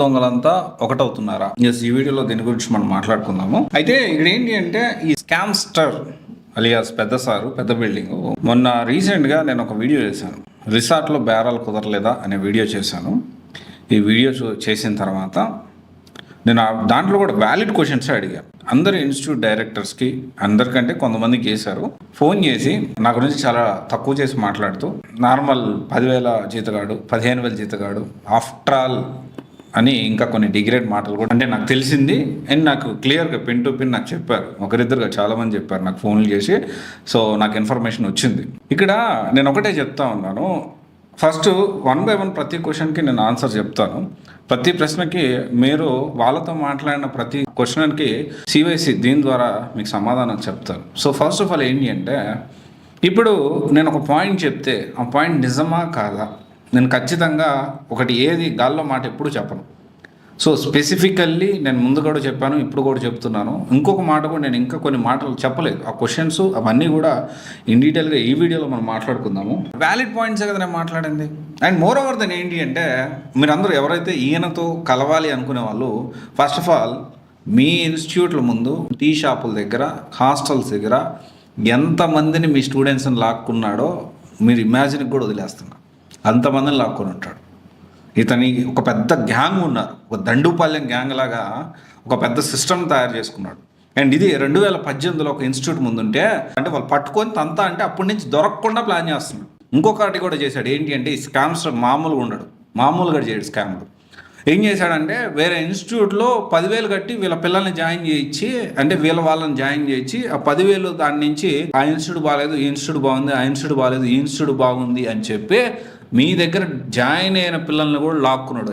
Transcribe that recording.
దొంగలంతా ఒకటవుతున్నారా? Yes, ఈ వీడియోలో దీని గురించి మనం మాట్లాడుకుందాము. అయితే ఇక్కడ ఏంటి అంటే ఈ స్కామ్స్టర్ అలియాస్ పెద్ద సారు పెద్ద బిల్డింగ్. మొన్న రీసెంట్గా నేను ఒక వీడియో చేశాను, రిసార్ట్లో బేరాలు కుదరలేదా అనే వీడియో చేశాను. ఈ వీడియో చేసిన తర్వాత నేను దాంట్లో కూడా వ్యాలిడ్ క్వశ్చన్స్ అడిగాను. అందరు ఇన్స్టిట్యూట్ డైరెక్టర్స్కి, అందరికంటే కొంతమందికి చేశారు, ఫోన్ చేసి నా గురించి చాలా తక్కువ చేసి మాట్లాడుతూ నార్మల్ 10,000 జీతగాడు, 15,000 జీతగాడు, ఆఫ్టర్ ఆల్ అని ఇంకా కొన్ని డిగ్రేడ్ మాటలు కూడా అంటే నాకు తెలిసింది. అండ్ నాకు క్లియర్గా పిన్ టు పిన్ నాకు చెప్పారు, ఒకరిద్దరుగా చాలామంది చెప్పారు నాకు ఫోన్లు చేసి. సో నాకు ఇన్ఫర్మేషన్ వచ్చింది. ఇక్కడ నేను ఒకటే చెప్తా ఉన్నాను, ఫస్ట్ 1 by 1 ప్రతి క్వశ్చన్కి నేను ఆన్సర్ చెప్తాను. ప్రతి ప్రశ్నకి మీరు వాళ్ళతో మాట్లాడిన ప్రతి క్వశ్చన్కి సివైసి దీని ద్వారా మీకు సమాధానం చెప్తాను. సో ఫస్ట్ ఆఫ్ ఆల్ ఏంటి అంటే, ఇప్పుడు నేను ఒక పాయింట్ చెప్తే ఆ పాయింట్ నిజమా కాదా, నేను ఖచ్చితంగా ఒకటి ఏది గాల్లో మాట ఎప్పుడు చెప్పను. సో స్పెసిఫికల్లీ నేను ముందు కూడా చెప్పాను, ఇప్పుడు కూడా చెప్తున్నాను. ఇంకొక మాట కూడా నేను ఇంకా కొన్ని మాటలు చెప్పలేదు. ఆ క్వశ్చన్స్ అవన్నీ కూడా ఇన్ డీటెయిల్గా ఈ వీడియోలో మనం మాట్లాడుకుందాము. వ్యాలిడ్ పాయింట్సే కదా నేను మాట్లాడింది. అండ్ మోర్ ఓవర్ దెన్ ఏంటి అంటే, మీరందరూ ఎవరైతే ఈయనతో కలవాలి అనుకునే వాళ్ళు, ఫస్ట్ ఆఫ్ ఆల్ మీ ఇన్స్టిట్యూట్ల ముందు, టీ షాపుల దగ్గర, హాస్టల్స్ దగ్గర ఎంతమందిని మీ స్టూడెంట్స్ని లాక్కున్నాడో మీరు ఇమాజిన్కి కూడా వదిలేస్తున్నారు. అంతమందిని లాక్కొని ఉంటాడు. ఇతని ఒక పెద్ద గ్యాంగ్ ఉన్నారు, ఒక దండుపాలెం గ్యాంగ్ లాగా ఒక పెద్ద సిస్టమ్ తయారు చేసుకున్నాడు. అండ్ ఇది 2018లో ఒక ఇన్స్టిట్యూట్ ముందుంటే అంటే వాళ్ళు పట్టుకొని తంతా అంటే అప్పటి నుంచి దొరకకుండా ప్లాన్ చేస్తున్నాడు. ఇంకొకటి కూడా చేశాడు, ఏంటి అంటే ఈ స్కామ్స్ మామూలుగా ఉండడు, మామూలుగా చేయడు స్కామ్లు. ఏం చేశాడంటే, వేరే ఇన్స్టిట్యూట్లో 10,000 కట్టి వీళ్ళ పిల్లల్ని జాయిన్ చేయించి, అంటే వాళ్ళని జాయిన్ చేయించి ఆ 10,000 దాని నుంచి ఆ ఇన్స్టిట్యూట్ బాగాలేదు, ఈ ఇన్స్టిట్యూట్ బాగుంది, ఆ ఇన్స్టిట్యూట్ బాగాలేదు, ఈ ఇన్స్టిట్యూట్ బాగుంది అని చెప్పి మీ దగ్గర జాయిన్ అయిన పిల్లల్ని కూడా లాక్కున్నాడు.